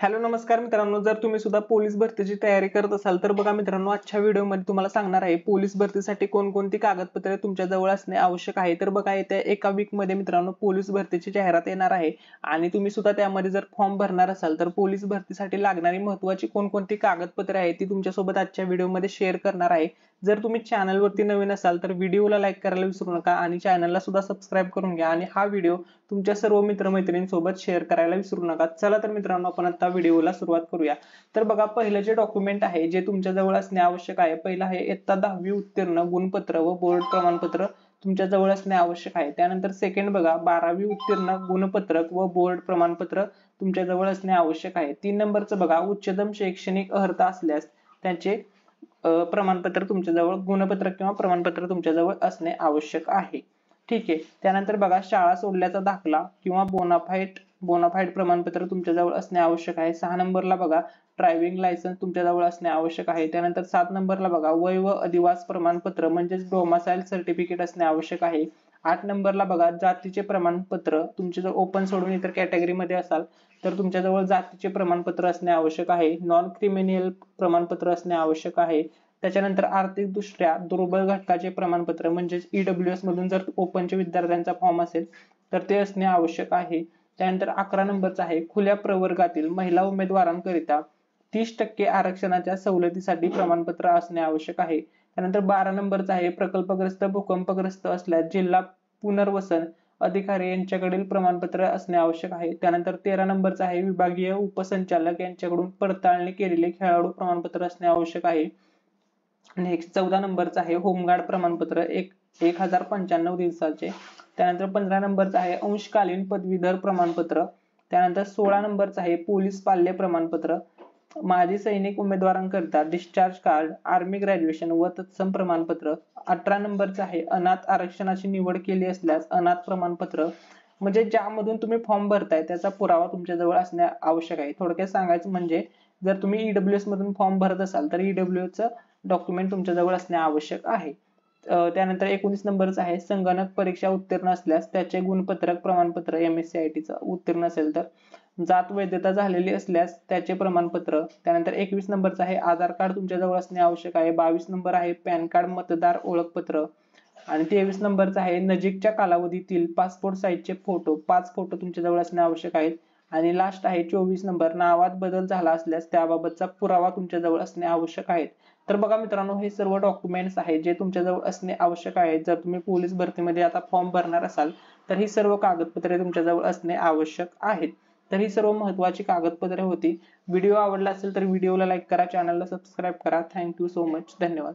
Hello नमस्कार मित्रांनो, जर तुम्ही सुद्धा पोलीस भरतीची तयारी करत असाल तर बघा मित्रांनो, आजच्या व्हिडिओमध्ये तुम्हाला सांगणार आहे पोलीस भरतीसाठी कोणकोणती कागदपत्रे तुमच्या जवळ असणे आवश्यक आहे। तर बघा येत्या एका वीक मध्ये मित्रांनो पोलीस भरतीची जाहिरात येणार आहे आणि तुम्ही सुद्धा त्यामध्ये जर फॉर्म भरणार असाल तर पोलीस भरतीसाठी लागणारी महत्त्वाची कोणकोणती कागदपत्रे आहेत ती तुमच्यासोबत आजच्या व्हिडिओमध्ये शेअर करणार आहे। जर तुम्ही चॅनलवरती नवीन असाल तर व्हिडिओला लाईक करायला विसरू नका आणि चॅनलला सुद्धा सबस्क्राईब करून घ्या आणि हा व्हिडिओ तुमच्या सर्व मित्रमैत्रिणींसोबत शेअर करायला विसरू नका। चला तर मित्रांनो आपण आता व्हिडिओला सुरुवात करूया। तर बघा पहिलं जे डॉक्युमेंट आहे जे तुमच्या जवळ असणे आवश्यक आहे, पहिलं आहे इयत्ता 10वी उत्तीर्ण गुणपत्र व बोर्ड प्रमाणपत्र तुमच्या जवळ असणे आवश्यक आहे। त्यानंतर सेकंड बघा 12वी उत्तीर्ण गुणपत्रक व बोर्ड प्रमाणपत्र तुमच्या जवळ असणे आवश्यक आहे। 3 नंबरचं बघा उच्चतम शैक्षणिक अर्हता असल्यास त्याचे प्रमाणपत्र तुमच्या जवळ गुणपत्र किंवा प्रमाणपत्र तुमच्या जवळ असणे आवश्यक आहे। ठीक आहे। त्यानंतर बघा शाळा सोडल्याचा दाखला किंवा बोनाफाईड प्रमाणपत्र तुमच्या जवळ असणे आवश्यक आहे। 6 नंबरला बघा ड्रायव्हिंग लायसन्स तुमच्या जवळ असणे आवश्यक आहे। त्यानंतर 7 नंबरला बघा वय व अधिवास प्रमाणपत्र म्हणजेच डोमासाइल सर्टिफिकेट असणे आवश्यक आहे। 8 नंबरला बघा जातीचे प्रमाणपत्र तुमचे जर ओपन सोडून इतर कॅटेगरी मध्ये असाल तर तुमच्या जवळ जातीचे प्रमाणपत्र असणे आवश्यक आहे। नॉन क्रिमिनल प्रमाणपत्र असणे आवश्यक आहे। त्याच्यानंतर आर्थिक दृष्ट्या दुर्बल घटकाचे प्रमाणपत्र म्हणजेच ईडब्ल्यूएस मधून जर ओपनच्या विद्यार्थ्यांचा फॉर्म असेल तर ते असणे आवश्यक आहे। त्यानंतर 11 नंबरचा आहे खुल्या प्रवर्गातील महिला उमेदवारांकरिता 30% आरक्षणाच्या सवलतीसाठी प्रमाणपत्र असणे आवश्यक आहे। त्यानंतर 12 नंबरचा आहे प्रकल्पग्रस्त भूकंपग्रस्त असल्यास जिल्हा पुनर्वसन अधिकारी यांच्याकडील प्रमाणपत्र असणे आवश्यक आहे। त्यानंतर 13 नंबरचा आहे विभागीय उपसंचालक यांच्याकडून पडताळणी केलेले खेळाडू प्रमाणपत्र असणे आवश्यक आहे। नेक्स्ट 14 नंबरचा आहे होमगार्ड प्रमाणपत्र 1095 दिवसाचे। त्यानंतर 15 नंबरचा आहे अंशकालीन पदवीधर प्रमाणपत्र। त्यानंतर 16 नंबरचा आहे पोलीस पाल्य प्रमाणपत्र। माजी सैनिक उमेदवारांकरिता डिस्चार्ज कार्ड आर्मी ग्रॅज्युएशन व तत्सम प्रमाणपत्र। 18 नंबरचा आहे अनाथ आरक्षणाची निवड केली असल्यास अनाथ प्रमाणपत्र म्हणजे ज्यामधून तुम्ही फॉर्म भरताय त्याचा पुरावा तुमच्या जवळ असणे आवश्यक आहे। थोडक्यात सांगायचं म्हणजे जर तुम्ही ईडब्ल्यूएस मधून फॉर्म भरत असाल तर ईडब्ल्यूएस चं डॉक्युमेंट तुमच्या जवळ असणे आवश्यक आहे। त्यानंतर 19 नंबरचा आहे संगणक परीक्षा उत्तीर्ण असल्यास त्याचे गुणपत्रक प्रमाणपत्र MSCIT चं उत्तीर्ण असेल तर। जात वैधता झालेली असल्यास त्याचे प्रमाणपत्र। त्यानंतर 21 नंबरचा आहे आधार कार्ड तुमच्या जवळ असणे आवश्यक आहे। 22 नंबर आहे पॅन कार्ड मतदार ओळखपत्र आणि 23 नंबरचा आहे नजीकच्या कालावधीतील पासपोर्ट साईजचे फोटो 5 फोटो तुमच्या जवळ असणे आवश्यक आहेत। आणि लास्ट आहे 24 नंबर नावात बदल झाला असल्यास त्याबाबतचा पुरावा तुमच्या जवळ असणे आवश्यक आहे। तर बघा मित्रांनो हे सर्व डॉक्युमेंट्स आहेत जे तुमच्या जवळ असणे आवश्यक आहे। जर तुम्ही पोलीस भरतीमध्ये आता फॉर्म भरणार असाल तर ही सर्व कागदपत्रे तुमच्या जवळ असणे आवश्यक आहेत। तर ही सर्व महत्त्वाची कागदपत्रे होती। व्हिडिओ आवडला असेल तर व्हिडिओला लाईक करा, चॅनलला सबस्क्राईब करा। थँक्यू सो मच, धन्यवाद।